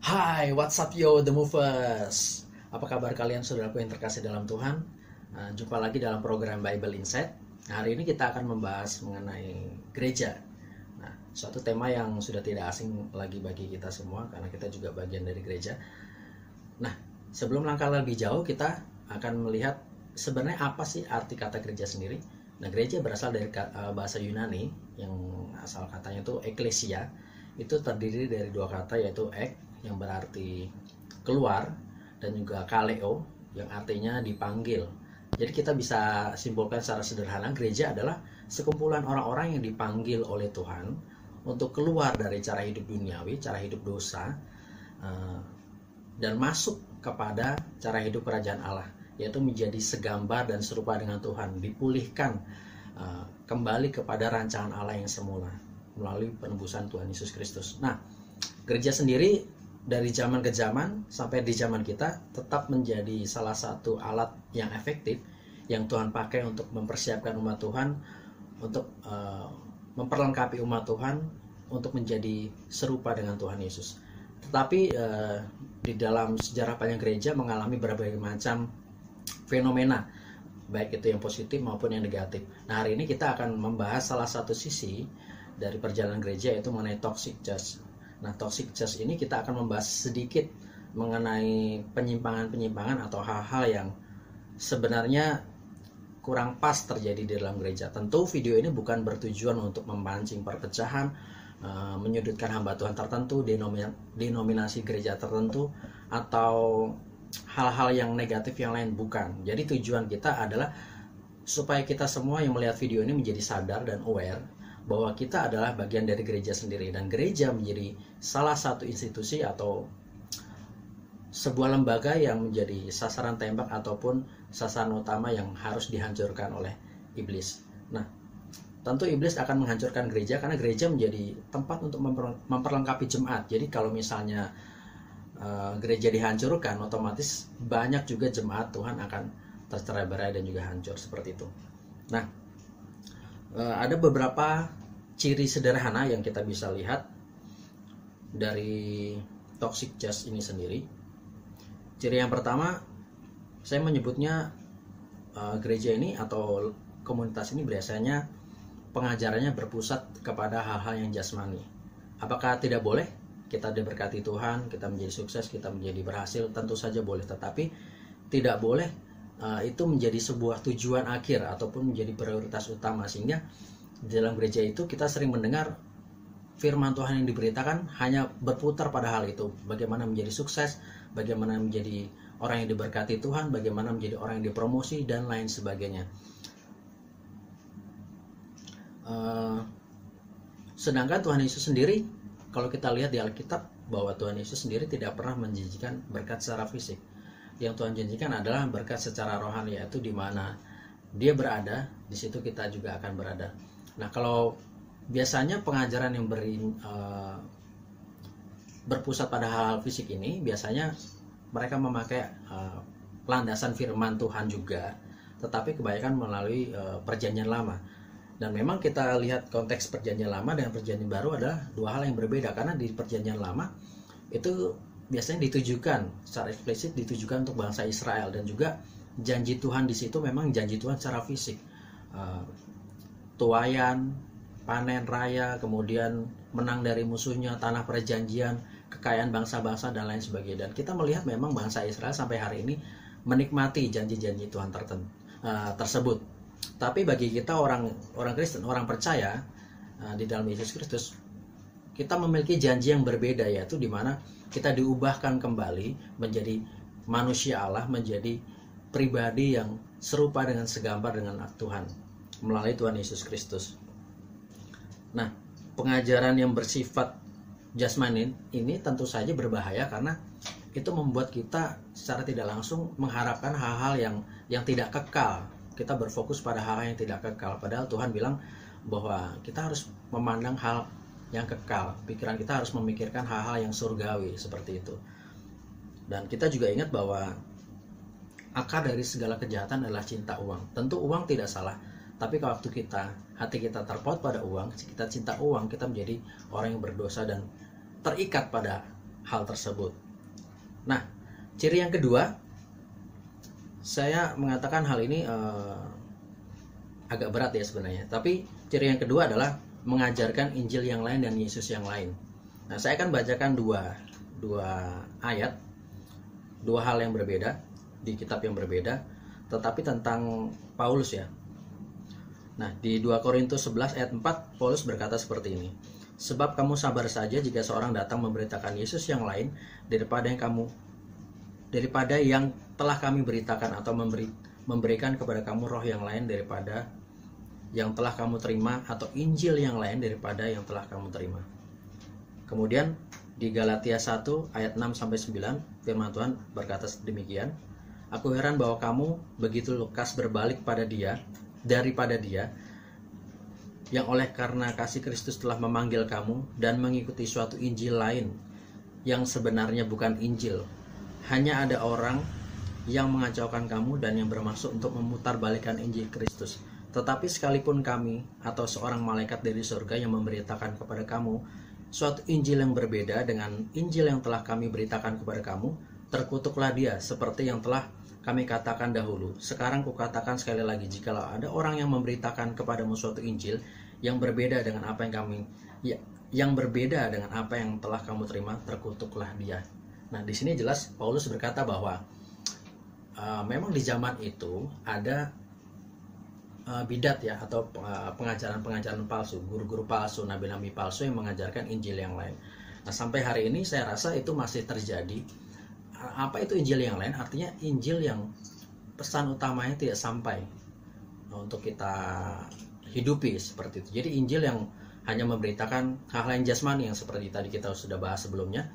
Hai, what's up yo, The Movers? Apa kabar kalian saudaraku yang terkasih dalam Tuhan? Jumpa lagi dalam program Bible Insight. Hari ini kita akan membahas mengenai gereja. Suatu tema yang sudah tidak asing lagi bagi kita semua, karena kita juga bagian dari gereja. Nah, sebelum langkah lebih jauh, kita akan melihat sebenarnya apa sih arti kata gereja sendiri. Nah, gereja berasal dari bahasa Yunani, yang asal katanya itu eklesia. Itu terdiri dari dua kata, yaitu ek, yang berarti keluar, dan juga kaleo, yang artinya dipanggil. Jadi kita bisa simpulkan secara sederhana, gereja adalah sekumpulan orang-orang yang dipanggil oleh Tuhan untuk keluar dari cara hidup duniawi, cara hidup dosa, dan masuk kepada cara hidup kerajaan Allah, yaitu menjadi segambar dan serupa dengan Tuhan, dipulihkan kembali kepada rancangan Allah yang semula melalui penebusan Tuhan Yesus Kristus. Nah, gereja sendiri dari zaman ke zaman sampai di zaman kita tetap menjadi salah satu alat yang efektif yang Tuhan pakai untuk mempersiapkan umat Tuhan, untuk memperlengkapi umat Tuhan untuk menjadi serupa dengan Tuhan Yesus. Tetapi di dalam sejarah panjang gereja mengalami berbagai macam fenomena, baik itu yang positif maupun yang negatif. Nah, hari ini kita akan membahas salah satu sisi dari perjalanan gereja, yaitu mengenai toxic church. Nah, toxic church ini kita akan membahas sedikit mengenai penyimpangan-penyimpangan atau hal-hal yang sebenarnya kurang pas terjadi di dalam gereja. Tentu video ini bukan bertujuan untuk memancing perpecahan, menyudutkan hamba Tuhan tertentu, denominasi gereja tertentu, atau hal-hal yang negatif yang lain, bukan. Jadi tujuan kita adalah supaya kita semua yang melihat video ini menjadi sadar dan aware bahwa kita adalah bagian dari gereja sendiri, dan gereja menjadi salah satu institusi atau sebuah lembaga yang menjadi sasaran tembak ataupun sasaran utama yang harus dihancurkan oleh iblis. Nah, tentu iblis akan menghancurkan gereja karena gereja menjadi tempat untuk memperlengkapi jemaat. Jadi kalau misalnya gereja dihancurkan, otomatis banyak juga jemaat Tuhan akan tercerai-berai dan juga hancur seperti itu. Nah, ada beberapa ciri sederhana yang kita bisa lihat dari toxic church ini sendiri. Ciri yang pertama, saya menyebutnya gereja ini atau komunitas ini biasanya pengajarannya berpusat kepada hal-hal yang jasmani. Apakah tidak boleh kita diberkati Tuhan, kita menjadi sukses, kita menjadi berhasil? Tentu saja boleh, tetapi tidak boleh itu menjadi sebuah tujuan akhir ataupun menjadi prioritas utama, sehingga di dalam gereja itu kita sering mendengar firman Tuhan yang diberitakan hanya berputar pada hal itu, bagaimana menjadi sukses, bagaimana menjadi orang yang diberkati Tuhan, bagaimana menjadi orang yang dipromosi, dan lain sebagainya. Sedangkan Tuhan Yesus sendiri, kalau kita lihat di Alkitab, bahwa Tuhan Yesus sendiri tidak pernah menjanjikan berkat secara fisik. Yang Tuhan janjikan adalah berkat secara rohani, yaitu di mana Dia berada, di situ kita juga akan berada. Nah, kalau biasanya pengajaran yang berpusat pada hal-hal fisik ini, biasanya mereka memakai landasan firman Tuhan juga, tetapi kebanyakan melalui perjanjian lama. Dan memang kita lihat konteks perjanjian lama dengan perjanjian baru adalah dua hal yang berbeda, karena di perjanjian lama itu biasanya ditujukan secara eksplisit, ditujukan untuk bangsa Israel, dan juga janji Tuhan di situ memang janji Tuhan secara fisik, tuaian, panen raya, kemudian menang dari musuhnya, tanah perjanjian, kekayaan bangsa-bangsa, dan lain sebagainya. Dan kita melihat memang bangsa Israel sampai hari ini menikmati janji-janji Tuhan tersebut. Tapi bagi kita orang Kristen, orang percaya di dalam Yesus Kristus, kita memiliki janji yang berbeda, yaitu di mana kita diubahkan kembali menjadi manusia Allah, menjadi pribadi yang serupa dengan segambar dengan Tuhan melalui Tuhan Yesus Kristus. Nah, pengajaran yang bersifat jasmani ini tentu saja berbahaya, karena itu membuat kita secara tidak langsung mengharapkan hal-hal yang tidak kekal. Kita berfokus pada hal yang tidak kekal, padahal Tuhan bilang bahwa kita harus memandang hal yang kekal. Pikiran kita harus memikirkan hal-hal yang surgawi seperti itu. Dan kita juga ingat bahwa akar dari segala kejahatan adalah cinta uang. Tentu uang tidak salah, tapi kalau waktu hati kita terpaut pada uang, kita cinta uang, kita menjadi orang yang berdosa dan terikat pada hal tersebut. Nah, ciri yang kedua, saya mengatakan hal ini agak berat ya sebenarnya, tapi ciri yang kedua adalah mengajarkan Injil yang lain dan Yesus yang lain. Nah, saya akan bacakan dua ayat, dua hal yang berbeda di kitab yang berbeda, tetapi tentang Paulus ya. Nah, di 2 Korintus 11 ayat 4, Paulus berkata seperti ini. Sebab kamu sabar saja jika seorang datang memberitakan Yesus yang lain daripada yang telah kami beritakan, atau memberikan kepada kamu roh yang lain daripada yang telah kamu terima, atau Injil yang lain daripada yang telah kamu terima. Kemudian di Galatia 1 ayat 6-9, firman Tuhan berkata demikian. Aku heran bahwa kamu begitu lekas berbalik daripada dia yang oleh karena kasih Kristus telah memanggil kamu dan mengikuti suatu Injil lain yang sebenarnya bukan Injil. Hanya ada orang yang mengacaukan kamu dan yang bermaksud untuk memutarbalikkan Injil Kristus. Tetapi sekalipun kami atau seorang malaikat dari surga yang memberitakan kepada kamu suatu Injil yang berbeda dengan Injil yang telah kami beritakan kepada kamu, terkutuklah dia, seperti yang telah kami katakan dahulu. Sekarang kukatakan sekali lagi, jikalau ada orang yang memberitakan kepadamu suatu Injil yang berbeda dengan apa yang berbeda dengan apa yang telah kamu terima, terkutuklah dia. Nah, di sini jelas Paulus berkata bahwa memang di zaman itu ada bidat ya, atau pengajaran-pengajaran palsu, guru-guru palsu, nabi-nabi palsu yang mengajarkan Injil yang lain. Nah, sampai hari ini saya rasa itu masih terjadi. Apa itu Injil yang lain? Artinya Injil yang pesan utamanya tidak sampai untuk kita hidupi seperti itu. Jadi Injil yang hanya memberitakan hal-hal yang jasmani yang seperti tadi kita sudah bahas sebelumnya.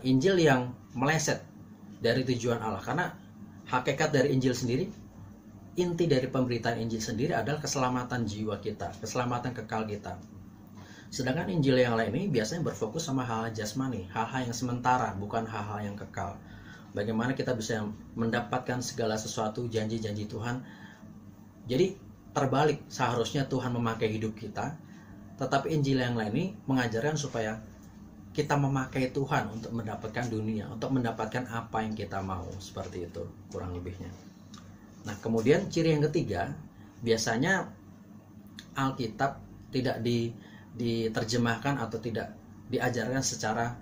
Injil yang meleset dari tujuan Allah, karena hakikat dari Injil sendiri, inti dari pemberitaan Injil sendiri adalah keselamatan jiwa kita, keselamatan kekal kita. Sedangkan Injil yang lain ini biasanya berfokus sama hal jasmani, hal-hal yang sementara, bukan hal-hal yang kekal. Bagaimana kita bisa mendapatkan segala sesuatu, janji-janji Tuhan. Jadi terbalik, seharusnya Tuhan memakai hidup kita, tetapi Injil yang lain ini mengajarkan supaya kita memakai Tuhan untuk mendapatkan dunia, untuk mendapatkan apa yang kita mau, seperti itu kurang lebihnya. Nah, kemudian ciri yang ketiga, biasanya Alkitab tidak diterjemahkan atau tidak diajarkan secara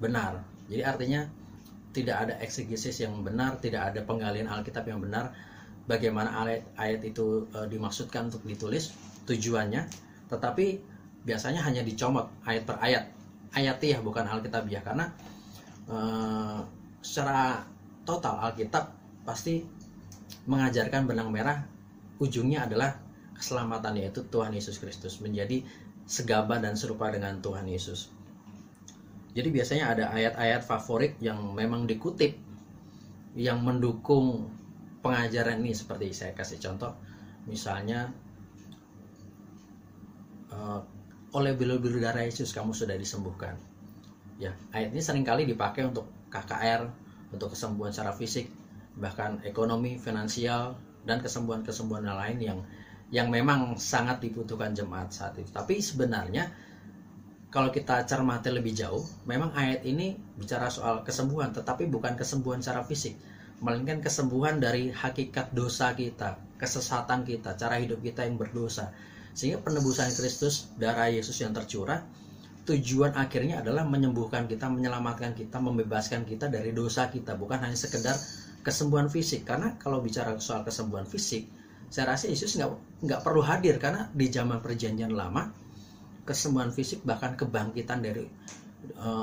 benar. Jadi artinya tidak ada eksegesis yang benar, tidak ada penggalian Alkitab yang benar, bagaimana ayat itu dimaksudkan untuk ditulis, tujuannya, tetapi biasanya hanya dicomot ayat per ayat, ayatiah bukan Alkitabiah, karena secara total Alkitab pasti mengajarkan benang merah, ujungnya adalah keselamatan, yaitu Tuhan Yesus Kristus, menjadi segaba dan serupa dengan Tuhan Yesus. Jadi biasanya ada ayat-ayat favorit yang memang dikutip, yang mendukung pengajaran ini. Seperti saya kasih contoh, misalnya oleh bilu-bilu darah Yesus kamu sudah disembuhkan. Ya, ayat ini seringkali dipakai untuk KKR, untuk kesembuhan secara fisik, bahkan ekonomi, finansial, dan kesembuhan-kesembuhan lain yang memang sangat dibutuhkan jemaat saat itu. Tapi sebenarnya kalau kita cermati lebih jauh, memang ayat ini bicara soal kesembuhan, tetapi bukan kesembuhan secara fisik, melainkan kesembuhan dari hakikat dosa kita, kesesatan kita, cara hidup kita yang berdosa. Sehingga penebusan Kristus, darah Yesus yang tercurah, tujuan akhirnya adalah menyembuhkan kita, menyelamatkan kita, membebaskan kita dari dosa kita, bukan hanya sekedar kesembuhan fisik. Karena kalau bicara soal kesembuhan fisik, saya rasa Yesus nggak perlu hadir, karena di zaman perjanjian lama kesembuhan fisik, bahkan kebangkitan dari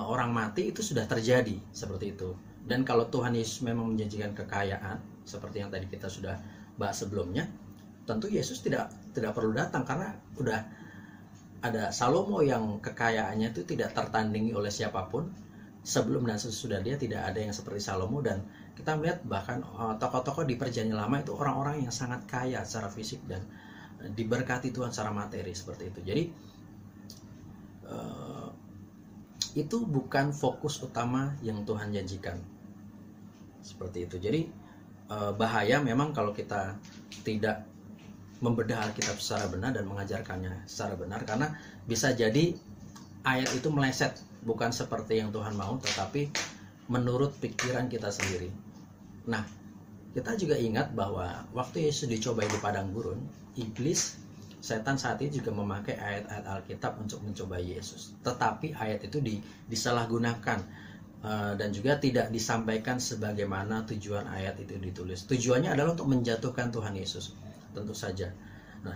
orang mati itu sudah terjadi seperti itu. Dan kalau Tuhan Yesus memang menjanjikan kekayaan seperti yang tadi kita sudah bahas sebelumnya, tentu Yesus tidak perlu datang, karena udah ada Salomo yang kekayaannya itu tidak tertandingi oleh siapapun. Sebelum dan sesudah dia tidak ada yang seperti Salomo. Dan kita melihat bahkan tokoh-tokoh di perjanjian lama itu orang-orang yang sangat kaya secara fisik dan diberkati Tuhan secara materi seperti itu. Jadi itu bukan fokus utama yang Tuhan janjikan seperti itu. Jadi bahaya memang kalau kita tidak membedah Alkitab secara benar dan mengajarkannya secara benar, karena bisa jadi ayat itu meleset bukan seperti yang Tuhan mau, tetapi menurut pikiran kita sendiri. Nah, kita juga ingat bahwa waktu Yesus dicobai di padang gurun, iblis, setan saat itu juga memakai ayat-ayat Alkitab untuk mencobai Yesus. Tetapi ayat itu disalahgunakan dan juga tidak disampaikan sebagaimana tujuan ayat itu ditulis. Tujuannya adalah untuk menjatuhkan Tuhan Yesus, tentu saja. Nah,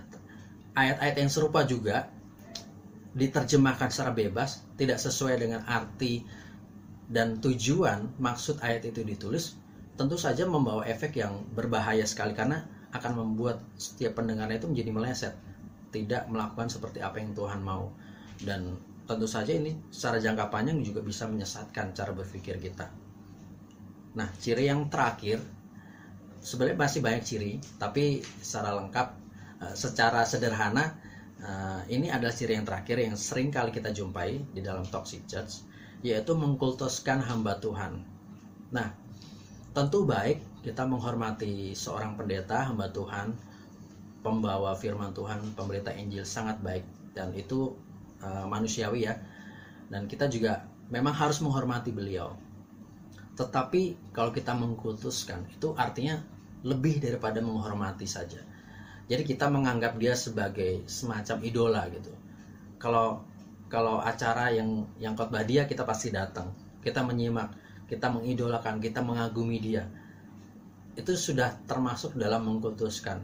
ayat-ayat yang serupa juga diterjemahkan secara bebas, tidak sesuai dengan arti dan tujuan maksud ayat itu ditulis, tentu saja membawa efek yang berbahaya sekali, karena akan membuat setiap pendengarnya itu menjadi meleset, tidak melakukan seperti apa yang Tuhan mau. Dan tentu saja ini secara jangka panjang juga bisa menyesatkan cara berpikir kita. Nah, ciri yang terakhir, sebenarnya masih banyak ciri, tapi secara lengkap, secara sederhana, ini adalah ciri yang terakhir yang sering kali kita jumpai di dalam toxic church, yaitu mengkultuskan hamba Tuhan. Nah, tentu baik kita menghormati seorang pendeta, hamba Tuhan, pembawa firman Tuhan, pemberita Injil, sangat baik, dan itu manusiawi ya, dan kita juga memang harus menghormati beliau. Tetapi kalau kita mengkultuskan, itu artinya lebih daripada menghormati saja. Jadi kita menganggap dia sebagai semacam idola gitu. Kalau acara yang khotbah dia, kita pasti datang, kita menyimak, kita mengidolakan, kita mengagumi dia. Itu sudah termasuk dalam mengkultuskan.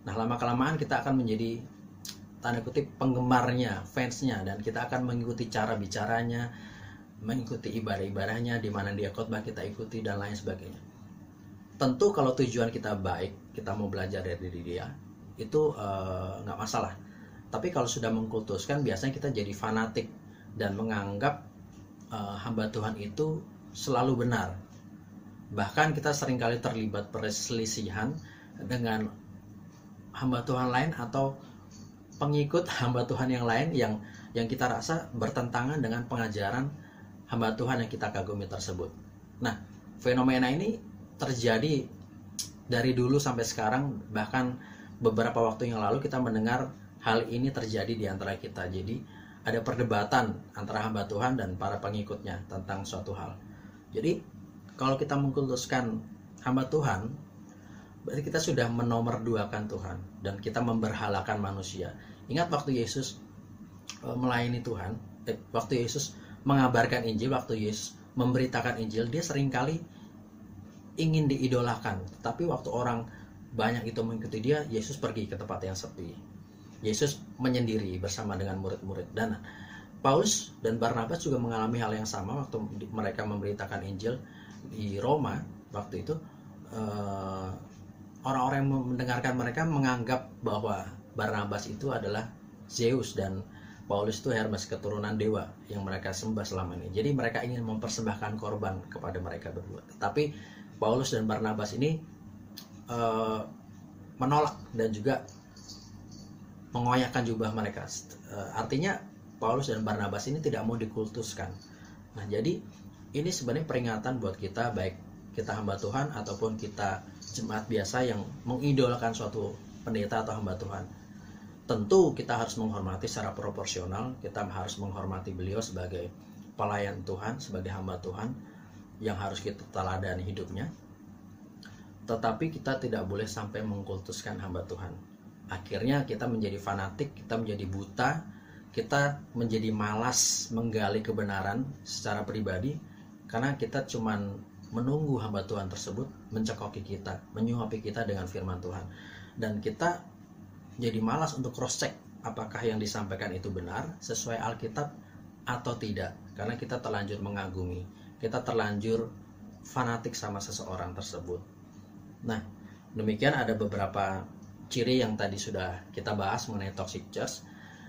Nah, lama-kelamaan kita akan menjadi, tanda kutip, penggemarnya, fansnya, dan kita akan mengikuti cara bicaranya, mengikuti ibadah-ibadahnya, di mana dia khotbah kita ikuti, dan lain sebagainya. Tentu kalau tujuan kita baik, kita mau belajar dari diri dia, itu nggak masalah. Tapi kalau sudah mengkultuskan, biasanya kita jadi fanatik dan menganggap hamba Tuhan itu selalu benar. Bahkan kita seringkali terlibat perselisihan dengan hamba Tuhan lain atau pengikut hamba Tuhan yang lain yang kita rasa bertentangan dengan pengajaran hamba Tuhan yang kita kagumi tersebut. Nah, fenomena ini terjadi dari dulu sampai sekarang, bahkan beberapa waktu yang lalu kita mendengar hal ini terjadi di antara kita. Jadi ada perdebatan antara hamba Tuhan dan para pengikutnya tentang suatu hal. Jadi kalau kita mengkultuskan hamba Tuhan, berarti kita sudah menomorduakan Tuhan dan kita memberhalakan manusia. Ingat waktu Yesus melayani Tuhan, waktu Yesus mengabarkan Injil, waktu Yesus memberitakan Injil, dia seringkali ingin diidolakan. Tapi waktu orang banyak itu mengikuti dia, Yesus pergi ke tempat yang sepi. Yesus menyendiri bersama dengan murid-murid. Dan Paulus dan Barnabas juga mengalami hal yang sama waktu mereka memberitakan Injil di Roma. Waktu itu orang-orang yang mendengarkan mereka menganggap bahwa Barnabas itu adalah Zeus dan Paulus itu Hermes, keturunan dewa yang mereka sembah selama ini. Jadi mereka ingin mempersembahkan korban kepada mereka berdua. Tetapi Paulus dan Barnabas ini menolak dan juga mengoyakkan jubah mereka. Artinya Paulus dan Barnabas ini tidak mau dikultuskan. Nah, jadi ini sebenarnya peringatan buat kita, baik kita hamba Tuhan ataupun kita jemaat biasa yang mengidolakan suatu pendeta atau hamba Tuhan. Tentu kita harus menghormati secara proporsional, kita harus menghormati beliau sebagai pelayan Tuhan, sebagai hamba Tuhan yang harus kita teladani hidupnya. Tetapi kita tidak boleh sampai mengkultuskan hamba Tuhan. Akhirnya kita menjadi fanatik, kita menjadi buta, kita menjadi malas menggali kebenaran secara pribadi, karena kita cuman menunggu hamba Tuhan tersebut mencekoki kita, menyuapi kita dengan firman Tuhan. Dan kita jadi malas untuk cross check apakah yang disampaikan itu benar, sesuai Alkitab atau tidak. Karena kita terlanjur mengagumi, kita terlanjur fanatik sama seseorang tersebut. Nah, demikian ada beberapa ciri yang tadi sudah kita bahas mengenai toxic church.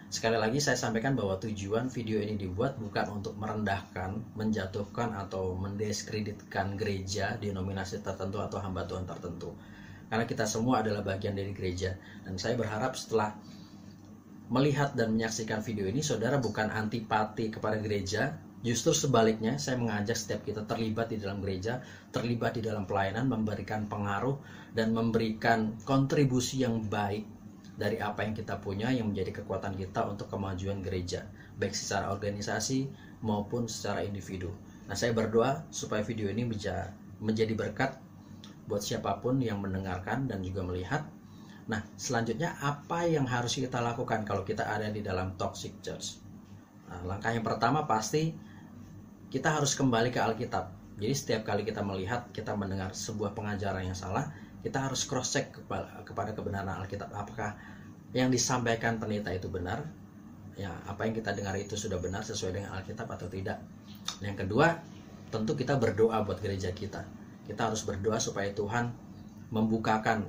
Sekali lagi saya sampaikan bahwa tujuan video ini dibuat bukan untuk merendahkan, menjatuhkan atau mendiskreditkan gereja, denominasi tertentu atau hamba Tuhan tertentu. Karena kita semua adalah bagian dari gereja. Dan saya berharap setelah melihat dan menyaksikan video ini, saudara bukan antipati kepada gereja. Justru sebaliknya, saya mengajak setiap kita terlibat di dalam gereja, terlibat di dalam pelayanan, memberikan pengaruh dan memberikan kontribusi yang baik dari apa yang kita punya, yang menjadi kekuatan kita untuk kemajuan gereja, baik secara organisasi maupun secara individu. Nah, saya berdoa supaya video ini bisa menjadi berkat buat siapapun yang mendengarkan dan juga melihat. Nah, selanjutnya apa yang harus kita lakukan kalau kita ada di dalam toxic church? Nah, langkah yang pertama pasti kita harus kembali ke Alkitab. Jadi setiap kali kita melihat, kita mendengar sebuah pengajaran yang salah, kita harus cross check kepada kebenaran Alkitab. Apakah yang disampaikan pendeta itu benar? Ya, apa yang kita dengar itu sudah benar sesuai dengan Alkitab atau tidak? Yang kedua, tentu kita berdoa buat gereja kita. Kita harus berdoa supaya Tuhan membukakan.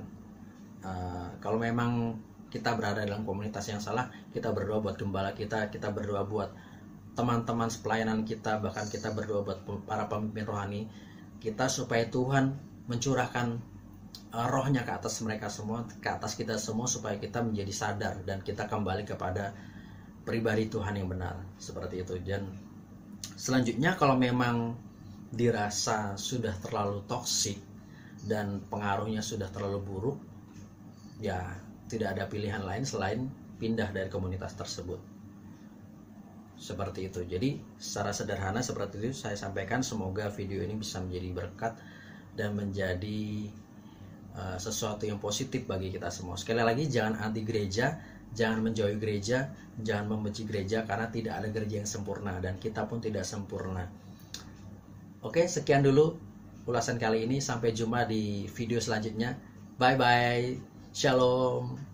Kalau memang kita berada dalam komunitas yang salah, kita berdoa buat gembala kita berdoa buat teman-teman pelayanan kita, bahkan kita berdoa buat para pemimpin rohani kita supaya Tuhan mencurahkan rohnya ke atas mereka semua, ke atas kita semua, supaya kita menjadi sadar dan kita kembali kepada pribadi Tuhan yang benar, seperti itu. Dan selanjutnya, kalau memang dirasa sudah terlalu toksik dan pengaruhnya sudah terlalu buruk, ya tidak ada pilihan lain selain pindah dari komunitas tersebut, seperti itu. Jadi secara sederhana seperti itu saya sampaikan. Semoga video ini bisa menjadi berkat dan menjadi sesuatu yang positif bagi kita semua. Sekali lagi, jangan anti gereja, jangan menjauhi gereja, jangan membenci gereja, karena tidak ada gereja yang sempurna dan kita pun tidak sempurna. Oke, sekian dulu ulasan kali ini. Sampai jumpa di video selanjutnya. Bye bye. Shalom.